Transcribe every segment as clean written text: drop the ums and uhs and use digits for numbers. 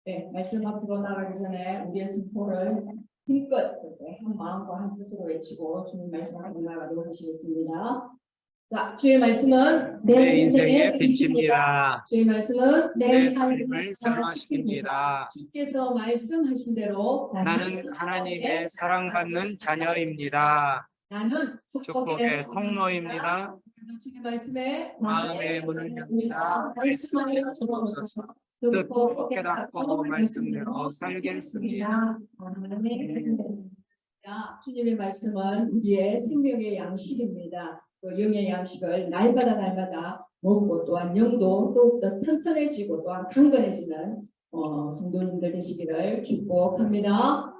네, 말씀 앞으로 나가기 전에 우리의 선포를 힘껏 한 마음과 한 뜻으로 외치고 주님 말씀 앞으로 나가도록 하시겠습니다. 자, 주의 말씀은 내 인생의 빛입니다. 주의 말씀은 내 삶을 변화시킵니다. 주께서 말씀하신 대로 나는 하나님의 사랑받는 자녀입니다. 나는 축복의 통로입니다. 주의 말씀에 마음의 문을 엽니다. 말씀을 주옵소서. 듣고 깨닫고 말씀대로 살겠습니다. 자, 주님의 말씀은 우리의 생명의 양식입니다. 또 영의 양식을 날마다 먹고 또한 영도 더욱더 튼튼해지고 또한 강건해지는 성도님들 되시기를 축복합니다.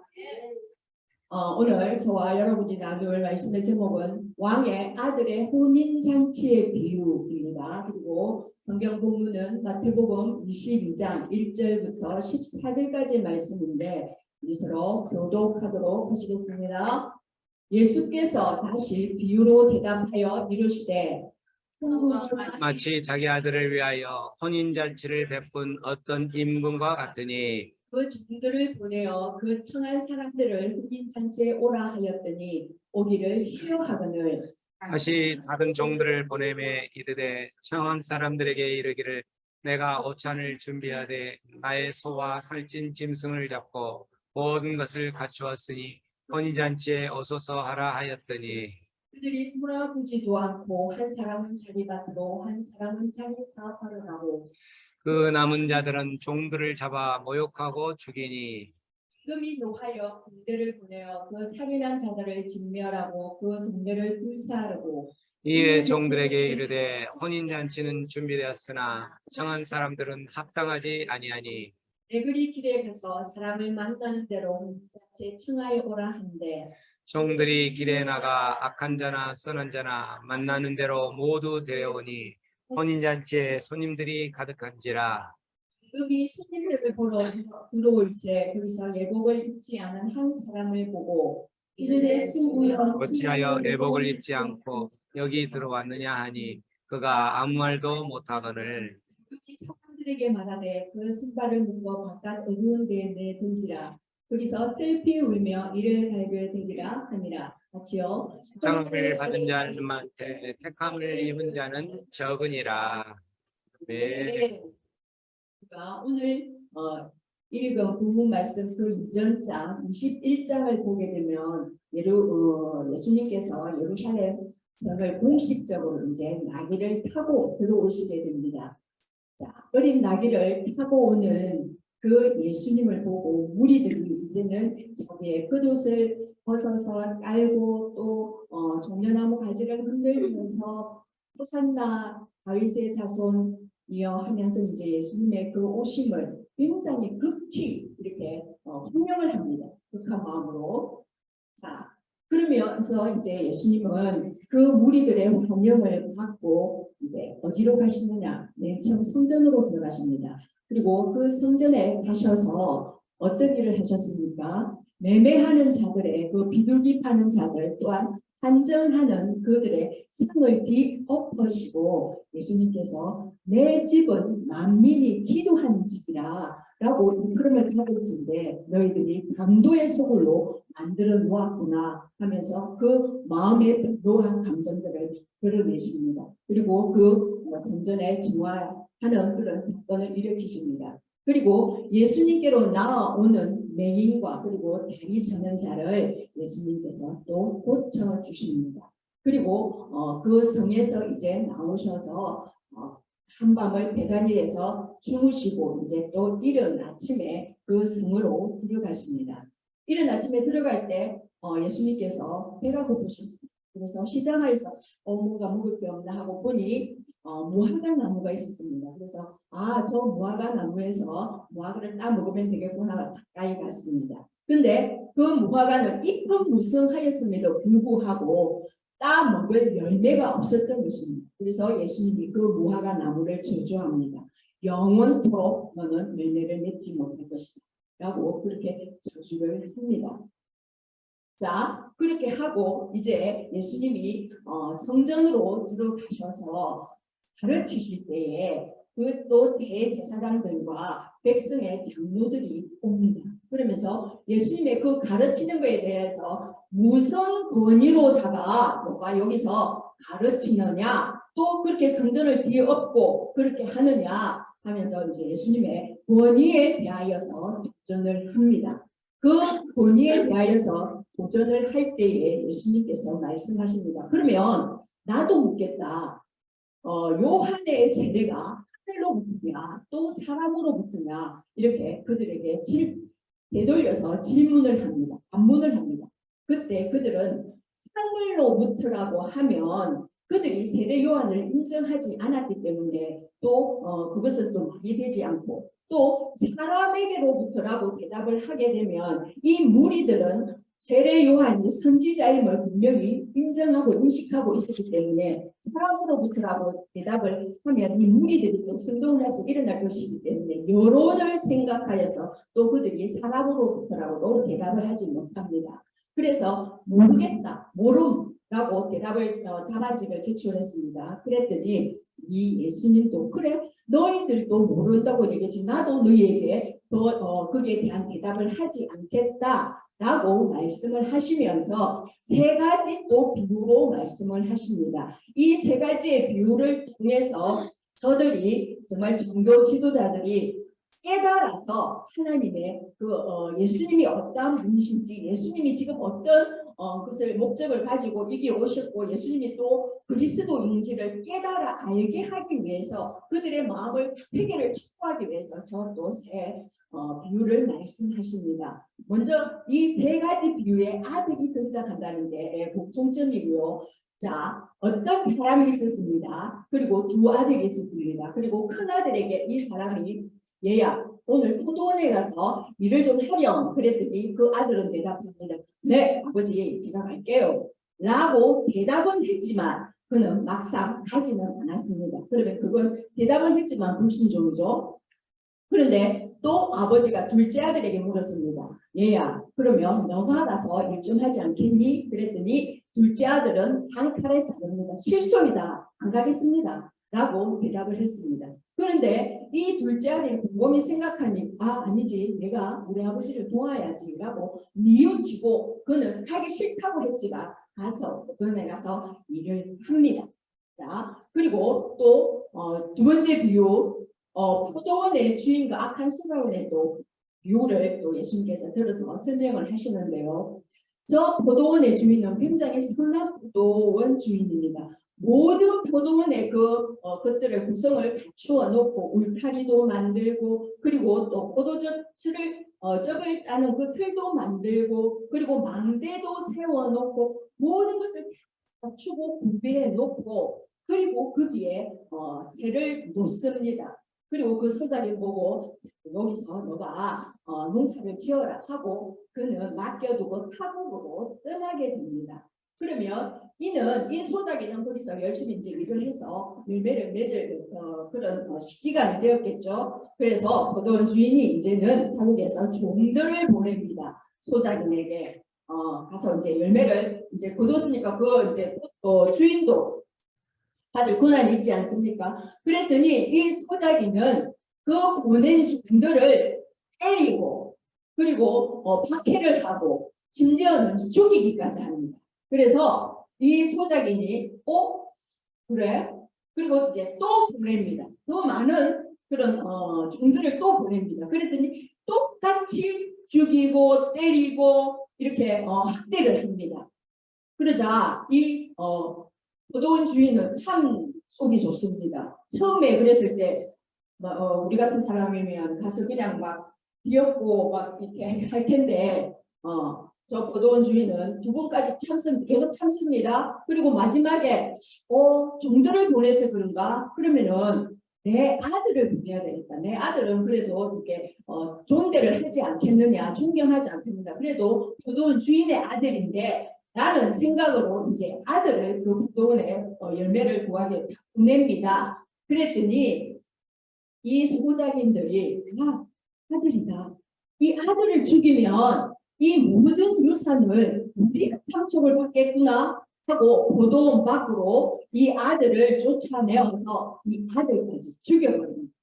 오늘 저와 여러분이 나눌 말씀의 제목은 왕의 아들의 혼인잔치의 비유입니다. 그리고 성경 본문은 마태복음 22장 1절부터 14절까지의 말씀인데 우리 서로 교독하도록 하시겠습니다. 예수께서 다시 비유로 대답하여 이르시되 마치 자기 아들을 위하여 혼인잔치를 베푼 어떤 임금과 같으니 그 종들을 보내어 그 청한 사람들을 혼인잔치에 오라 하였더니 오기를 싫어하거늘 다시 다른 종들을 보내매 이르되 청한 사람들에게 이르기를 내가 오찬을 준비하되 나의 소와 살찐 짐승을 잡고 모든 것을 갖추었으니 혼인잔치에 오소서 하라 하였더니 그들이 돌아보지도 않고 한 사람은 자기 밭으로 한 사람은 자기 사업하러 가고 그 남은 자들은 종들을 잡아 모욕하고 죽이니 임금이 노하여 군대를 보내어 그 살인한 자들을 진멸하고 그 동네를 불사르고 이에 종들에게 이르되 혼인잔치는 준비되었으나 청한 사람들은 합당하지 아니하니 내그리 길에 가서 사람을 만나는 대로 혼인잔치에 청하여 오라 한대 종들이 길에 나가 악한 자나 선한 자나 만나는 대로 모두 데려오니 혼인잔치에 손님들이 가득한지라. 임금이 손님들을 보러 들어올새 거기서 예복을 입지 않은 한 사람을 보고 이르되 친구여 어찌하여 예복을 입지 않고 여기 들어왔느냐 하니 그가 아무 말도 못하거늘 임금이 사람들에게 말하되 그 신발을 묶어 바깥 어두운 데에 내던지라 거기서 슬피 울며 이를 갈게 되리라 하니라. 같이요. 장을 받은 자들한테 택함을 입은 자는 적으니라. 네. 오늘 읽은 부분 말씀 그 이전 장 21장을 보게 되면 예수님께서 예루살렘 성을 공식적으로 이제 나귀를 타고 들어오시게 됩니다. 자, 어린 나귀를 타고 오는 그 예수님을 보고 무리들이 이제는 자기의 겉옷을 벗어서 깔고 또 종려나무 가지를 흔들면서 호산나 다윗의 자손이여 하면서 이제 예수님의 그 오심을 굉장히 극히 이렇게 환영을 합니다. 극한 마음으로. 자, 그러면서 이제 예수님은 그 무리들의 환영을 받고 이제 어디로 가시느냐? 맨 처음 성전으로 들어가십니다. 그리고 그 성전에 가셔서 어떤 일을 하셨습니까? 매매하는 자들의 그 비둘기 파는 자들 또한 환전하는 그들의 상을 뒤엎으시고 예수님께서 내 집은 만민이 기도하는 집이라 라고 이끌음을 하고 있는데 너희들이 강도의 소굴로 만들어 놓았구나 하면서 그 마음의 분노한 감정들을 드러내십니다. 그리고 그 성전에 증화하는 그런 사건을 일으키십니다. 그리고 예수님께로 나아오는 맹인과 그리고 다리 저는 자를 예수님께서 또 고쳐주십니다. 그리고 그 성에서 이제 나오셔서 한밤을 배단위에서 주무시고 이제 또 이른 아침에 그 성으로 들어가십니다. 이른 아침에 들어갈 때 예수님께서 배가 고프셨습니다. 그래서 시장에서 뭔가 먹을 게 없나 하고 보니 무화과 나무가 있었습니다. 그래서 저 무화과 나무에서 무화과를 따 먹으면 되겠구나 가까이 갔습니다. 근데 그 무화과는 잎은 무성하였음에도 불구하고 따 먹을 열매가 없었던 것입니다. 그래서 예수님이 그 무화과 나무를 저주합니다. 영원토록 너는 열매를 맺지 못할 것이다 라고 그렇게 저주를 합니다. 자, 그렇게 하고 이제 예수님이 성전으로 들어가셔서 가르치실 때에 그 또 대제사장들과 백성의 장로들이 옵니다. 그러면서 예수님의 그 가르치는 것에 대해서 무슨 권위로다가 너가 여기서 가르치느냐, 또 그렇게 성전을 뒤엎고 그렇게 하느냐 하면서 이제 예수님의 권위에 대하여서 도전을 합니다. 그 권위에 대하여서 도전을 할 때에 예수님께서 말씀하십니다. 그러면 나도 묻겠다. 요한의 세례가 하늘로부터냐 또 사람으로부터냐 이렇게 그들에게 되돌려서 질문을 합니다. 반문을 합니다. 그때 그들은 하늘로부터라고 하면 그들이 세례 요한을 인정하지 않았기 때문에 또 그것은 또 말이 되지 않고 또 사람에게로부터라고 대답을 하게 되면 이 무리들은 세례 요한이 선지자임을 분명히 인정하고 인식하고 있었기 때문에 사람으로부터라고 대답을 하면 이 무리들이 또 선동해서 일어날 것이기 때문에 여론을 생각하여서 또 그들이 사람으로부터라고 대답을 하지 못합니다. 그래서 모르겠다, 모름라고 답안지를 제출했습니다. 그랬더니 이 예수님도 그래 너희들도 모른다고 얘기했지 나도 너희에게 거기에 대한 대답을 하지 않겠다. 라고 말씀을 하시면서 세 가지 또 비유로 말씀을 하십니다. 이 세 가지의 비유를 통해서 저들이 정말 종교 지도자들이 깨달아서 하나님의 예수님이 어떠한 분이신지 예수님이 지금 어떤 것을 목적을 가지고 여기 오셨고 예수님이 또 그리스도인지를 깨달아 알게 하기 위해서 그들의 마음을 회개를 촉구하기 위해서 저 또 새 비유를 말씀하십니다. 먼저 이 세 가지 비유에 아들이 등장한다는 게 공통점이고요. 자, 어떤 사람이 있었습니다. 그리고 두 아들이 있었습니다. 그리고 큰 아들에게 이 사람이 얘야 오늘 포도원에 가서 일을 좀 하렴 그랬더니 그 아들은 대답합니다. 네 아버지 제가 갈게요 라고 대답은 했지만 그는 막상 가지는 않았습니다. 그러면 그건 대답은 했지만 불순종이죠. 그런데 또 아버지가 둘째 아들에게 물었습니다. 얘야 그러면 너가 가서 일 좀 하지 않겠니? 그랬더니 둘째 아들은 한 칼에 자릅니다. 실속이다 안 가겠습니다 라고 대답을 했습니다. 그런데 이 둘째 아들이 곰곰이 생각하니 아니지 내가 우리 아버지를 도와야지 라고 뉘우치고 그는 하기 싫다고 했지만 가서 그런데 가서 일을 합니다. 자 그리고 또 두 번째 비유 포도원의 주인과 악한 수사원의 또 비유를 또 예수님께서 들어서 설명을 하시는데요. 저 포도원의 주인은 굉장히 선한 포도원 주인입니다. 모든 포도원의 것들의 구성을 갖추어 놓고 울타리도 만들고 그리고 또 포도즙을 즙을 짜는 그 틀도 만들고 그리고 망대도 세워 놓고 모든 것을 갖추고 구비해 놓고 그리고 거기에 새를 놓습니다. 그리고 그 소작이 보고 여기서 너가 농사를 지어라 하고 그는 맡겨두고 타국으로 떠나게 됩니다. 그러면 이 소작이는 거기서 열심히 이제 일을 해서 열매를 맺을 그런 시기간이 되었겠죠. 그래서 포도원 주인이 이제는 타국에서 종들을 보냅니다. 소작인에게 가서 이제 열매를 이제 거뒀으니까 그 이제 주인도 다들 고난이 있지 않습니까? 그랬더니 이 소작이는 그 보낸 종들을 때리고 그리고 박해를 하고 심지어는 죽이기까지 합니다. 그래서 이 소작인이 그래? 그리고 이제 또 보냅니다. 더 많은 그런 종들을 또 보냅니다. 그랬더니 똑같이 죽이고 때리고 이렇게 학대를 합니다. 그러자 이 포도원 주인은 참 속이 좋습니다. 처음에 그랬을 때 우리 같은 사람이면 가서 그냥 막 귀엽고 막 이렇게 할 텐데 저 포도원 주인은 두 번까지 계속 참습니다. 그리고 마지막에 종들을 보내서 그런가? 그러면은 내 아들을 보내야 되겠다. 내 아들은 그래도 이렇게 존대를 하지 않겠느냐, 존경하지 않겠느냐. 그래도 포도원 주인의 아들인데 라는 생각으로 이제 아들을 그 포도원에 열매를 구하게 보냅니다. 그랬더니 이 소작인들이 아들이다. 이 아들을 죽이면 이 모든 유산을 우리가 상속을 받겠구나 하고 포도원 밖으로 이 아들을 쫓아내어서 이 아들까지 죽여버립니다.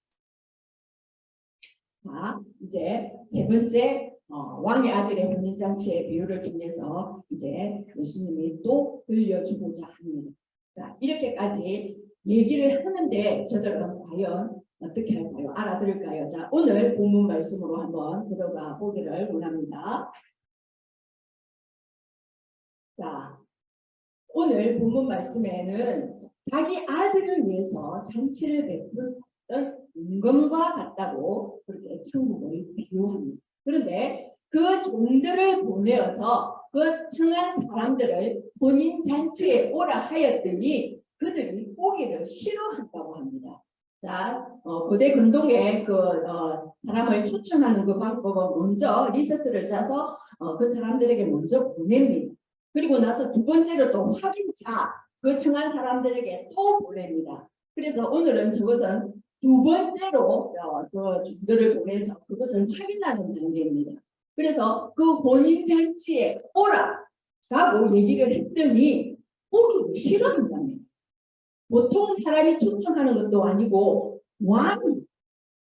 자, 이제 세 번째 왕의 아들의 혼인잔치의 비유를 통해서 이제 예수님이 또 들려주고자 합니다. 자, 이렇게까지 얘기를 하는데 저들은 과연 어떻게 할까요? 알아들을까요? 자, 오늘 본문 말씀으로 한번 들어가 보기를 원합니다. 자, 오늘 본문 말씀에는 자기 아들을 위해서 잔치를 베풀었던 임금과 같다고 그렇게 천국을 비유합니다. 그런데 그 종들을 보내어서 그 청한 사람들을 본인 잔치에 오라 하였더니 그들이 오기를 싫어한다고 합니다. 자, 고대 근동의 사람을 초청하는 그 방법은 먼저 리스트를 짜서 그 사람들에게 먼저 보냅니다. 그리고 나서 두 번째로 또 확인차 그 청한 사람들에게 또 보냅니다. 그래서 오늘은 저것은 두 번째로 그 종들을 보내서 그것을 확인하는 단계입니다. 그래서 그 본인 잔치에 오라라고 얘기를 했더니 오기 싫어한답니다. 보통 사람이 초청하는 것도 아니고 왕이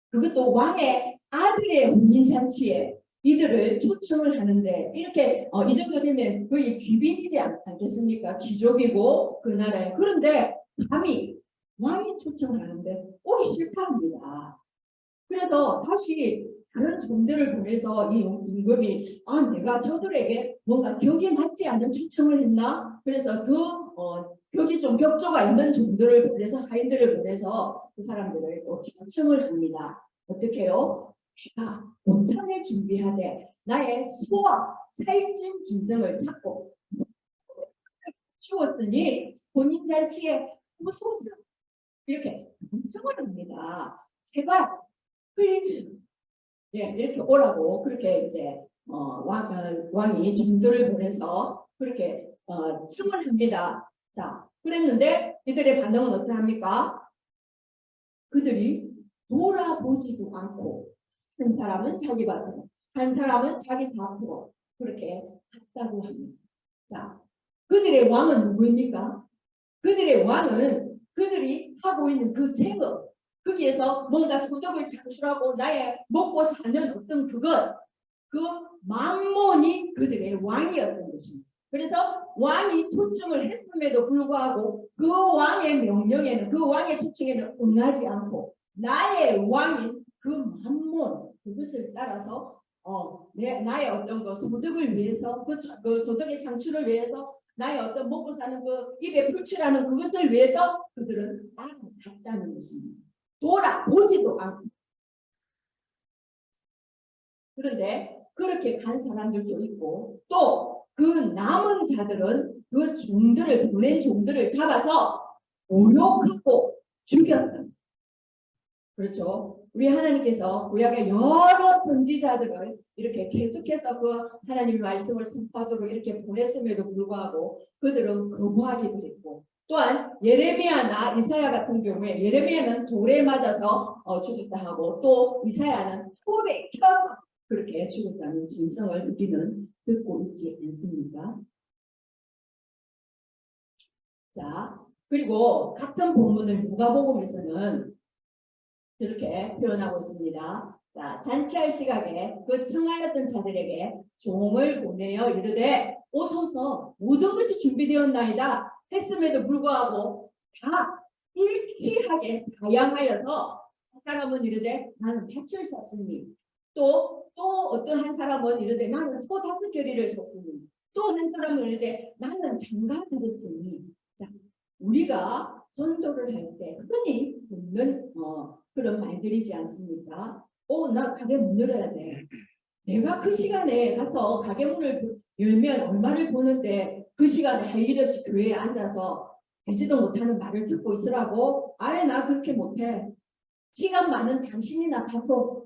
그것도 왕의 아들의 혼인 잔치에 이들을 초청을 하는데 이렇게 이 정도 되면 거의 귀빈이지 않겠습니까? 귀족이고 그 나라에. 그런데 감히 왕이 초청을 하는데 오기 싫다합니다. 그래서 다시 다른 종들을 보내서 이 임금이 내가 저들에게 뭔가 격이 맞지 않는 초청을 했나? 그래서 격이 좀 격조가 있는 종들을 보내서 하인들을 보내서 그 사람들을 또 초청을 합니다. 어떻게 해요? 내가 온전을 준비하되 나의 소와 살찐 짐승을 잡고 주었으니 본인 잔치에 오소서 이렇게 요청을 합니다. 제발 플리즈 이렇게 오라고 그렇게 이제 왕이 종들을 보내서 그렇게 청을 합니다. 자, 그랬는데 이들의 반응은 어떠합니까? 그들이 돌아보지도 않고 한 사람은 자기 밭으로, 한 사람은 자기 사업으로 그렇게 갔다고 합니다. 자, 그들의 왕은 누구입니까? 그들의 왕은 그들이 하고 있는 그 생업, 거기에서 뭔가 소득을 창출하고 나의 먹고 사는 어떤 그것, 그 만몬이 그들의 왕이었던 것입니다. 그래서 왕이 초청을 했음에도 불구하고 그 왕의 명령에는, 그 왕의 초청에는 응하지 않고 나의 왕인 그 만몬, 그것을 따라서 나의 어떤 그 소득을 위해서, 그 소득의 창출을 위해서, 나의 어떤 먹고 사는 그 입에 풀칠하는 그것을 위해서 그들은 따라갔다는 것입니다. 돌아보지도 않고. 그런데 그렇게 간 사람들도 있고 또 그 남은 자들은 그 종들을, 보낸 종들을 잡아서 모욕하고 죽였다. 그렇죠. 우리 하나님께서 구약의 여러 선지자들을 이렇게 계속해서 그 하나님의 말씀을 선포하도록 이렇게 보냈음에도 불구하고 그들은 거부하기도 했고, 또한 예레미야나 이사야 같은 경우에 예레미야는 돌에 맞아서 죽었다 하고 또 이사야는 톱에 켜서 그렇게 죽었다는 진성을 우리는 듣고 있지 않습니까? 자, 그리고 같은 본문을 누가복음에서는 이렇게 표현하고 있습니다. 자, 잔치할 시각에 그 청하였던 자들에게 종을 보내어 이르되 오소서 모든 것이 준비되었나이다 했음에도 불구하고 다 일치하게 다양하여서 한 사람은 이르되 나는 밭을 샀으니 또 어떤 한 사람은 이르되 나는 소 5겨리를 샀으니 또 한 사람은 이르되 나는 장가 들었으니. 자, 우리가 전도를 할 때 흔히 듣는 그런 말들이지 않습니까? 나 가게 문 열어야 돼. 내가 그 시간에 가서 가게 문을 열면 얼마를 버는데 그 시간에 할 일 없이 교회에 앉아서 되지도 못하는 말을 듣고 있으라고? 아예 나 그렇게 못해. 시간 많은 당신이나 가서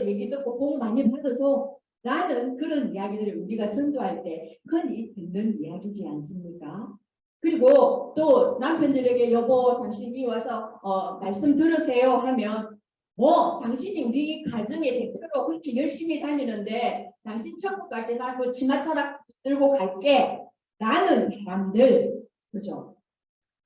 얘기 듣고 복 많이 받아서 라는 그런 이야기들을 우리가 전도할 때 흔히 듣는 이야기지 않습니까? 그리고 또 남편들에게 여보 당신이 와서 말씀 들으세요 하면 당신이 우리 가정의 대표로 그렇게 열심히 다니는데 당신 천국 갈 때 나 그 치마자락 들고 갈게 라는 사람들, 그죠?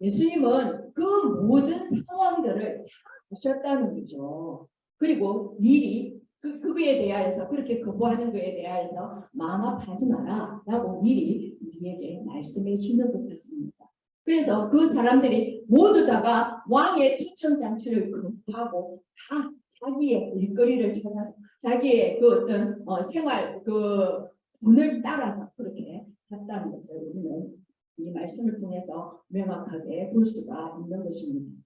예수님은 그 모든 상황들을 다 보셨다는 거죠. 그리고 미리 그거에 대하여서 그렇게 거부하는 거에 대하여서 마음 아파하지 마라 라고 미리 우리에게 말씀해 주는 것 같습니다. 그래서 그 사람들이 모두 다가 왕의 초청 잔치를 거부하고 다 자기의 일거리를 찾아서 자기의 그 어떤 생활 그 돈을 따라서 그렇게 했다는 것을 우리는 이 말씀을 통해서 명확하게 볼 수가 있는 것입니다.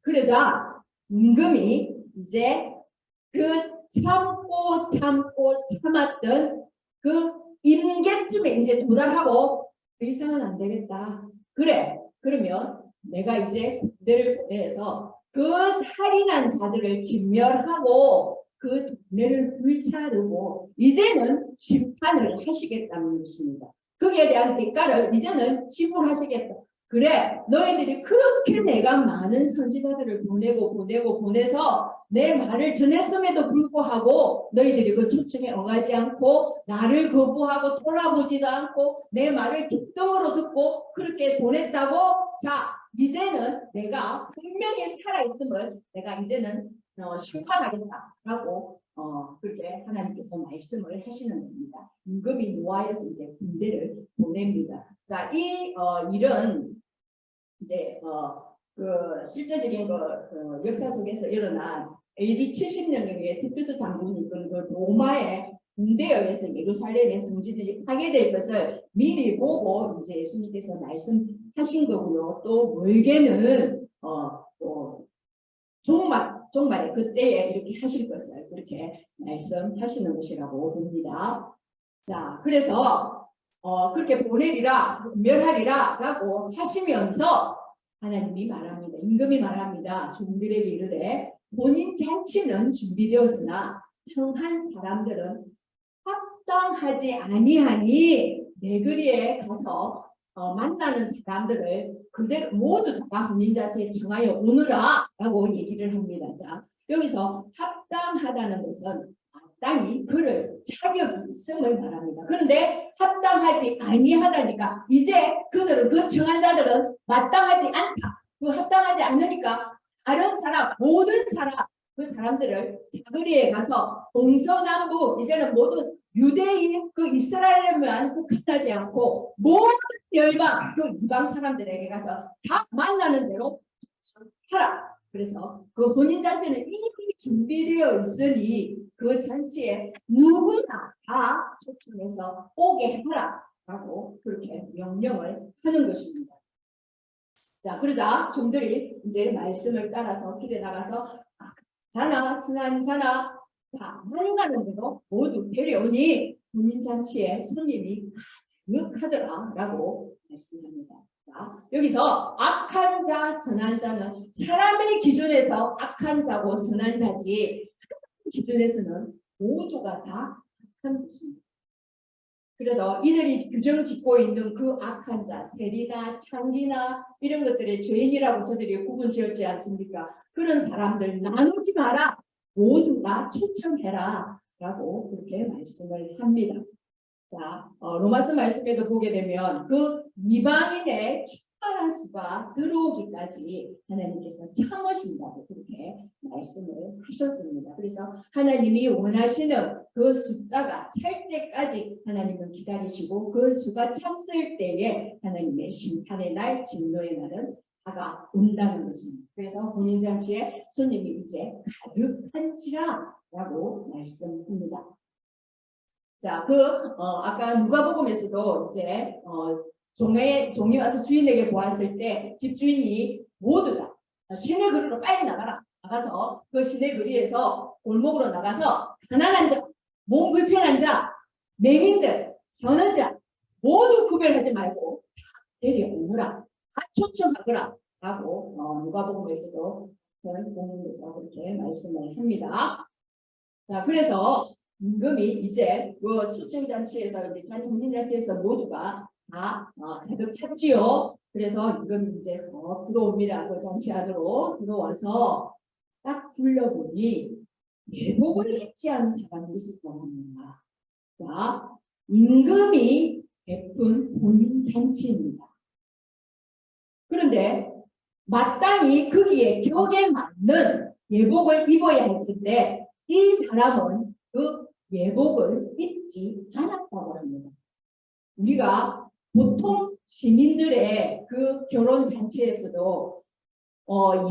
그러자 임금이 이제 그 참고 참았던 그 임계쯤에 이제 도달하고 더 이상은 안 되겠다. 그래, 그러면 내가 이제 군대를 보내서 그 살인한 자들을 진멸하고 그 동네를 불사르고 이제는 심판을 하시겠다는 것입니다. 거기에 대한 대가를 이제는 지불하시겠다. 그래, 너희들이 그렇게 내가 많은 선지자들을 보내서 내 말을 전했음에도 불구하고 너희들이 그 초청에 응하지 않고 나를 거부하고 돌아보지도 않고 내 말을 귓등으로 듣고 그렇게 보냈다고. 자, 이제는 내가 분명히 살아있음을 내가 이제는 심판하겠다라고 그렇게 하나님께서 말씀을 하시는 겁니다. 임금이 노하여서 이제 군대를 보냅니다. 자, 이 일은 이제 그 실제적인 그 역사 속에서 일어난 AD 70년경에 티투스 장군이 이끈 그 로마의 군대에 의해서 예루살렘의 성지들이 파괴될 것을 미리 보고 이제 예수님께서 말씀하신 거고요. 또 멀게는 또 종말의 그때에 이렇게 하실 것을 그렇게 말씀하시는 것이라고 봅니다. 자, 그래서 그렇게 보내리라, 멸하리라 라고 하시면서 하나님이 말합니다. 임금이 말합니다. 종들에게 이르되 본인 잔치는 준비되었으나 청한 사람들은 합당하지 아니하니 내거리에 가서 만나는 사람들을 그대로 모두 다 혼인잔치에 정하여 오느라 라고 얘기를 합니다. 자, 여기서 합당하다는 것은 마땅히 그럴 자격이 있음을 말합니다. 그런데 합당하지 아니하다니까 이제 그들은 그 청한 자들은 마땅하지 않다. 그 합당하지 않으니까 다른 사람 모든 사람 그 사람들을 사거리에 가서 동서남북 이제는 모든 유대인 그 이스라엘만 국한하지 않고 모든 열방 그 이방 사람들에게 가서 다 만나는 대로 하라. 그래서 그 혼인 잔치는 이미 준비되어 있으니 그 잔치에 누구나 다 초청해서 오게 하라라고 그렇게 명령을 하는 것입니다. 자, 그러자 종들이 이제 말씀을 따라서 길에 나가서 자나 승한 자나 다 만나는 대로 모두 데려오니 혼인 잔치에 손님이 가득하더라라고 말씀합니다. 자, 여기서 악한 자, 선한 자는 사람의 기준에서 악한 자고 선한 자지 기준에서는 모두가 다 악한 것입니다. 그래서 이들이 규정 짓고 있는 그 악한 자, 세리나 창기나 이런 것들의 죄인이라고 저들이 구분 지었지 않습니까? 그런 사람들 나누지 마라. 모두가 초청해라. 라고 그렇게 말씀을 합니다. 자, 로마서 말씀에도 보게 되면 그 이방인의 충만한 수가 들어오기까지 하나님께서 참으신다고 그렇게 말씀을 하셨습니다. 그래서 하나님이 원하시는 그 숫자가 찰 때까지 하나님은 기다리시고 그 수가 찼을 때에 하나님의 심판의 날, 진노의 날은 다가온다는 것입니다. 그래서 혼인잔치에 손님이 이제 가득한지라 라고 말씀합니다. 자, 아까 누가복음에서도 이제 종이 와서 주인에게 보았을 때 집주인이 모두 다 시내 거리로 빨리 나가서 그 시내 거리에서 골목으로 나가서 가난한 자, 몸 불편한 자, 맹인들, 전원자 모두 구별하지 말고 데려오느라, 다 초청하거라 라고 누가복음에서도 저는 본문에서 그렇게 말씀을 합니다. 자, 그래서 임금이 이제 그 초청잔치에서 이제 혼인잔치에서 모두가 다 가득 찼지요. 그래서 임금이 이제 들어옵니다. 그 잔치 안으로 들어와서 딱 불러보니 예복을 입지 않은 사람이 있었던 겁니다. 자, 임금이 베푼 혼인잔치입니다. 그런데 마땅히 거기에 격에 맞는 예복을 입어야 할 텐데 이 사람은 그 예복을 입지 않았다고 합니다. 우리가 보통 시민들의 그 결혼 잔치에서도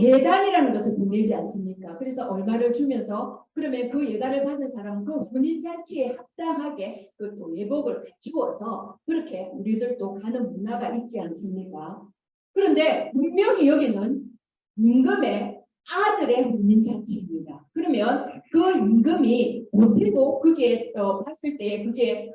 예단이라는 것을 보내지 않습니까? 그래서 얼마를 주면서 그러면 그 예단을 받은 사람은 그 혼인 잔치에 합당하게 그 또 예복을 갖추어서 그렇게 우리들도 가는 문화가 있지 않습니까? 그런데 분명히 여기는 임금의 아들의 혼인 잔치입니다. 그러면 그 임금이 못해도 그게 봤을 때 그게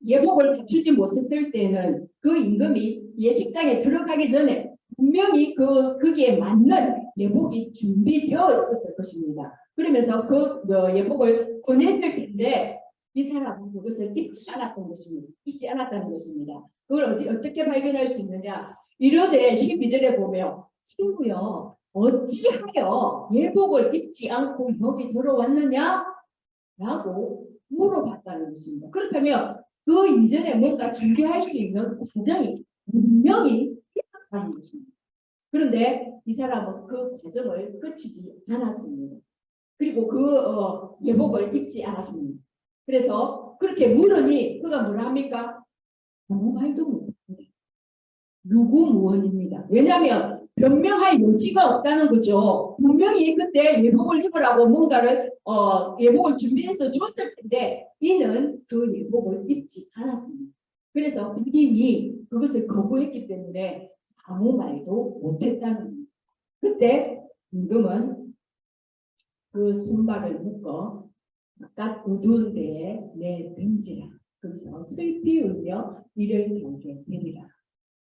예복을 갖추지 못했을 때는 그 임금이 예식장에 들어가기 전에 분명히 거기에 맞는 예복이 준비되어 있었을 것입니다. 그러면서 그 예복을 보냈을 텐데 이 사람은 그것을 입지 않았던 것입니다. 입지 않았다는 것입니다. 그걸 어떻게 발견할 수 있느냐? 이러되 12절에 보면 친구여 어찌하여 예복을 입지 않고 여기 들어왔느냐? 라고 물어봤다는 것입니다. 그렇다면 그 이전에 뭔가 준비할 수 있는 과정이 분명히 있었다는 것입니다. 그런데 이 사람은 그 과정을 거치지 않았습니다. 그리고 그 예복을 입지 않았습니다. 그래서 그렇게 물으니 그가 뭐라 합니까? 아무 말도 못합니다. 유구무원입니다. 왜냐하면 변명할 여지가 없다는 거죠. 분명히 그때 예복을 입으라고 뭔가를 예복을 준비해서 줬을 텐데 이는 그 예복을 입지 않았습니다. 그래서 본인이 그것을 거부했기 때문에 아무 말도 못했다는 겁니다. 그때 임금은 그 손발을 묶어 바깥 어두운 데에 내던지라. 거기서 슬피 울며 이를 달게 되리라.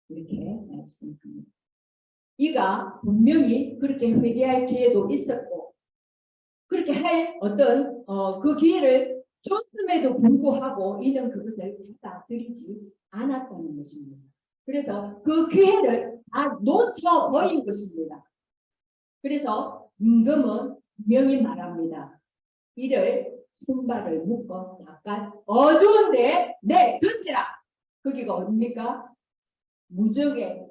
이렇게 말씀합니다. 이가 분명히 그렇게 회개할 기회도 있었고 그렇게 할 어떤 그 기회를 줬음에도 불구하고 이는 그것을 받아들이지 않았다는 것입니다. 그래서 그 기회를 다 놓쳐버린 것입니다. 그래서 임금은 분명히 말합니다. 이를 손발을 묶어 바깥 어두운 데에 내던지라. 거기가 어딥니까? 무적의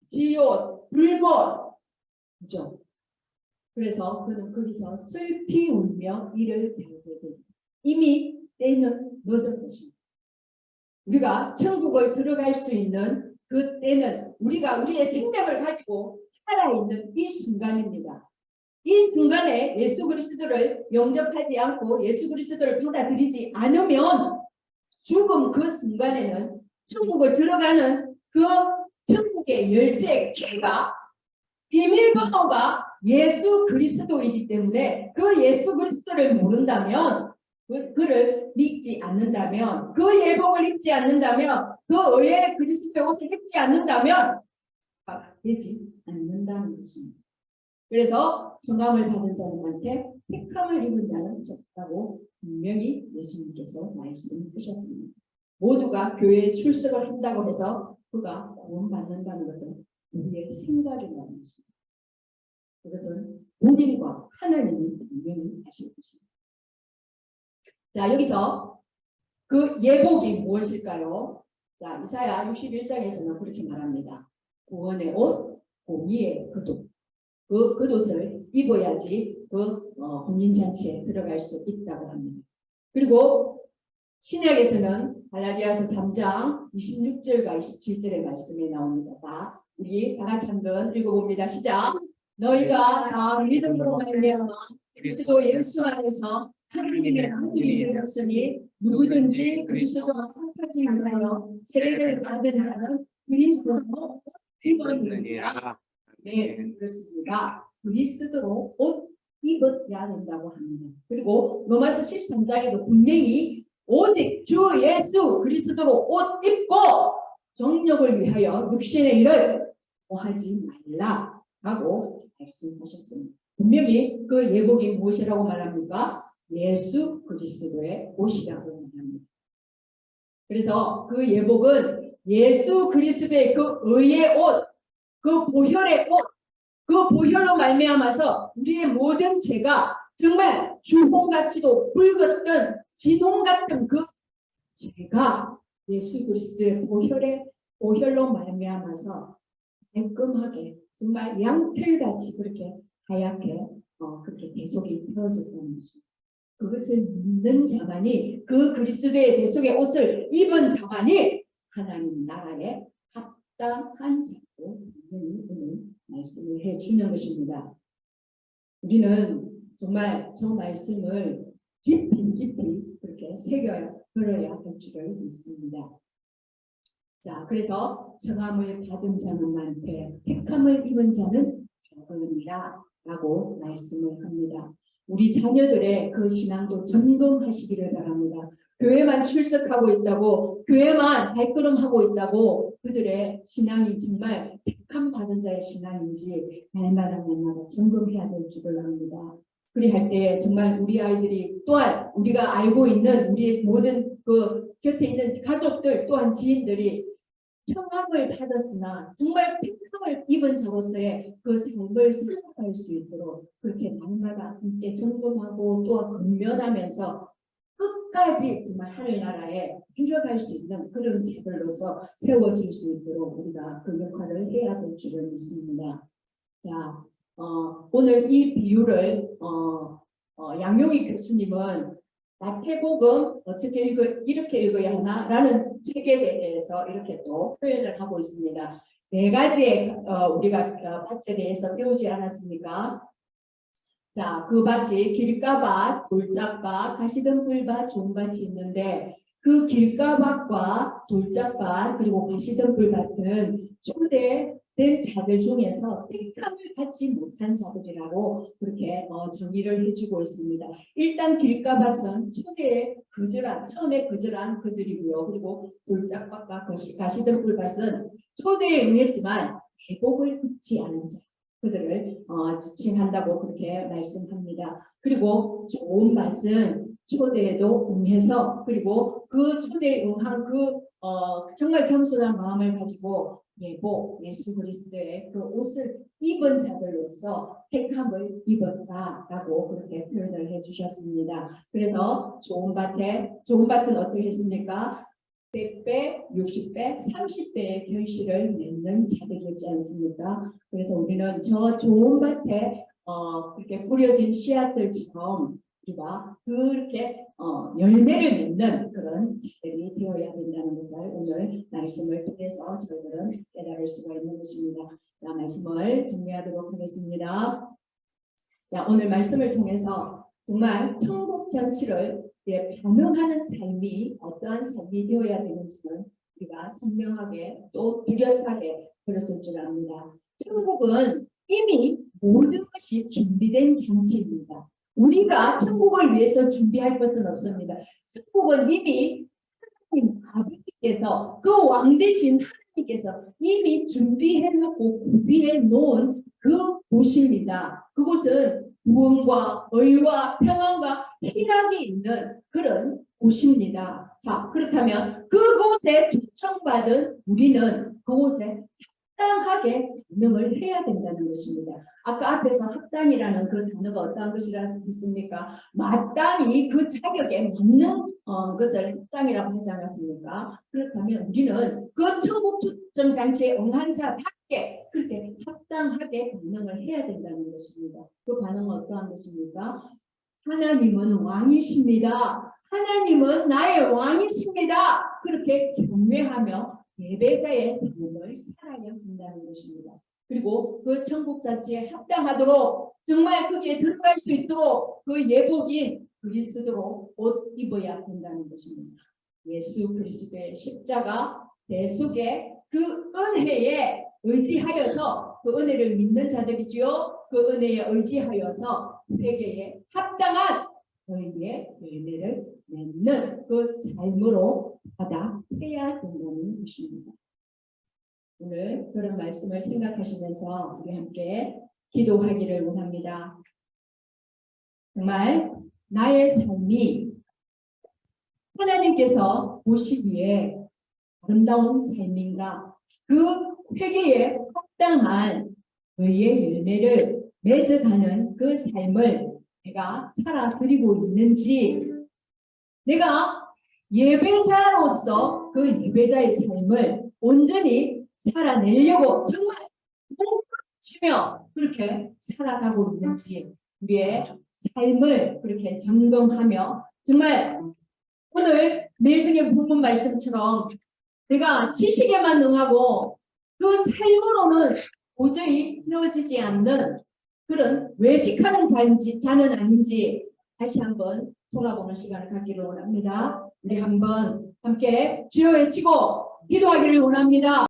지옥, 불못, 그죠? 그래서 그는 거기서 슬피 울며 이를 달게 됩니다. 이미 때는 늦은 것입니다. 우리가 천국을 들어갈 수 있는 그 때는 우리가 우리의 생명을 가지고 살아있는 이 순간입니다. 이 순간에 예수 그리스도를 영접하지 않고 예수 그리스도를 받아들이지 않으면 죽음 그 순간에는 천국을 들어가는 그 천국의 열쇠 키가 비밀번호가 예수 그리스도이기 때문에 그 예수 그리스도를 모른다면 그를 믿지 않는다면 그 예복을 입지 않는다면 그 의의 그리스도의 옷을 입지 않는다면 되지 않는다는 것입니다. 그래서 청함을 받은 자들한테 택함을 입은 자는 적다고 분명히 예수님께서 말씀하셨습니다. 모두가 교회에 출석을 한다고 해서 그가 구원받는다는 것은 우리의 생각이라는 것입니다. 그것은 본인과 하나님이 분명히 하실 것입니다. 자, 여기서 그 예복이 무엇일까요? 자, 이사야 61장에서는 그렇게 말합니다. 구원의 옷, 공의의 겉옷. 그 겉옷을 입어야지 그 혼인잔치에 들어갈 수 있다고 합니다. 그리고 신약에서는 갈라디아서 3장 26절과 27절의 말씀이 나옵니다. 우리 다 같이 한번 읽어봅니다. 시작. 너희가 다 믿음으로 말미암아 그리스도 예수 안에서 하나님의 아들이 되었으니 누구든지 그리스도와 함께 위하여 세례를 받은 자는 그리스도로 입었느니라. 네, 그렇습니다. 그리스도로 옷 입어야 된다고 합니다. 그리고 로마서 13장에도 분명히 오직 주 예수 그리스도로 옷 입고 정욕을 위하여 육신의 일을 하지 말라라고 말씀하셨습니다. 분명히 그 예복이 무엇이라고 말합니까? 예수 그리스도의 옷이라고 말합니다. 그래서 그 예복은 예수 그리스도의 그 의의 옷, 그 보혈의 옷, 그 보혈로 말미암아서 우리의 모든 죄가 정말 주홍같이도 붉었던 진홍 같은 그 죄가 예수 그리스도의 보혈로 말미암아서 깔끔하게 정말 양털같이 그렇게 하얗게 그렇게 대속이 되어졌다는 것입니다. 그것을 믿는 자만이 그 그리스도의 대속의 옷을 입은 자만이 하나님 나라에 합당한 자로 오늘 말씀을 해주는 것입니다. 우리는 정말 저 말씀을 깊이 그렇게 새겨들어야 할 줄을 믿습니다. 자, 그래서 청함을 받은 자는 많되 택함을 입은 자는 적으니라 라고 말씀을 합니다. 우리 자녀들의 그 신앙도 점검하시기를 바랍니다. 교회만 출석하고 있다고, 교회만 발걸음하고 있다고 그들의 신앙이 정말 택함 받은 자의 신앙인지 날마다 점검해야 될 줄을 압니다. 그리할 때 정말 우리 아이들이 또한 우리가 알고 있는 우리 모든 그 곁에 있는 가족들 또한 지인들이 청함을 받았으나 정말 택함을 입은 자로서의 그 삶을 생각할 수 있도록 그렇게 날마다 함께 점검하고 또 근면하면서 끝까지 정말 하늘나라에 들어갈 수 있는 그런 자들로서 세워질 수 있도록 우리가 그 역할을 해야 될 줄을 믿습니다. 자, 오늘 이 비유를 양용희 교수님은 마태복음 어떻게 이렇게 읽어야 하나라는 책에 대해서 이렇게 또 표현을 하고 있습니다. 네 가지의 우리가 밭에 대해서 배우지 않았습니까? 자, 그 밭이 길가밭, 돌짝밭, 가시덤불밭, 좋은 밭이 있는데 그 길가밭과 돌짝밭 그리고 가시덤불밭은 초대된 자들 중에서 택함을 받지 못한 자들이라고 그렇게 정의를 해주고 있습니다. 일단 길가밭은 초대에 처음에 거절한 그들이고요. 그리고 돌짝밭과 가시덤불밭은 초대에 응했지만 회복을 받지 않은 자. 그들을 지칭한다고 그렇게 말씀합니다. 그리고 좋은 밭은 초대에도 응해서 그리고 그 초대에 응한 정말 겸손한 마음을 가지고 예수 그리스도의 그 옷을 입은 자들로서 택함을 입었다라고 그렇게 표현을 해주셨습니다. 그래서 좋은 밭은 어떻게 했습니까? 100배, 60배, 30배의 결실을 맺는 자들이었지 않습니까? 그래서 우리는 저 좋은 밭에 그렇게 뿌려진 씨앗들처럼 우리가 그렇게 열매를 맺는 그런 자들이 되어야 된다는 것을 오늘 말씀을 통해서 저희들은 깨달을 수가 있는 것입니다. 자, 말씀을 정리하도록 하겠습니다. 자, 오늘 말씀을 통해서 정말 천국 잔치를 반응하는 삶이 어떠한 삶이 되어야 되는지는 우리가 선명하게 또 뚜렷하게 들었을 줄 압니다. 천국은 이미 모든 것이 준비된 잔치입니다. 우리가 천국을 위해서 준비할 것은 없습니다. 천국은 이미 하나님 아버지께서 그 왕 대신 하나님께서 이미 준비해놓고 구비해 놓은 그 곳입니다. 그곳은 구원과 의와 평안과 희락이 있는 그런 곳입니다. 자, 그렇다면 그곳에 초청받은 우리는 그곳에 합당하게 반응을 해야 된다는 것입니다. 아까 앞에서 합당이라는 그 단어가 어떠한 것이라 했습니까? 마땅히 그 자격에 맞는 것을 합당이라고 하지 않았습니까? 그렇다면 우리는 그 천국 초청 잔치에 응한 자답게 그렇게 합당하게 반응을 해야 된다는 것입니다. 그 반응은 어떠한 것입니까? 하나님은 왕이십니다. 하나님은 나의 왕이십니다. 그렇게 경외하며 예배자의 삶을 살아야 한다는 것입니다. 그리고 그 천국 잔치에 합당하도록 정말 거기에 들어갈 수 있도록 그 예복인 그리스도로 옷 입어야 된다는 것입니다. 예수 그리스도의 십자가 대속의 그 은혜에 의지하여서 그 은혜를 믿는 자들이지요. 그 은혜에 의지하여서 회개에 합당한 의의 열매를 맺는 그 삶으로 받아해야 된다는 것입니다. 오늘 그런 말씀을 생각하시면서 우리 함께 기도하기를 원합니다. 정말 나의 삶이 하나님께서 보시기에 아름다운 삶인가, 그 회개에 합당한 의의 열매를 맺어가는 그 삶을 내가 살아드리고 있는지, 내가 예배자로서 그 예배자의 삶을 온전히 살아내려고 정말 치며 그렇게 살아가고 있는지 우리의 삶을 그렇게 점검하며 정말 오늘 매일성의 본문 말씀처럼 내가 지식에만 능하고 그 삶으로는 도저히 이루어지지 않는 그런 외식하는 자는 아닌지 다시 한번 돌아보는 시간을 갖기를 원합니다. 우리 한번 함께 주여 외치고 기도하기를 원합니다.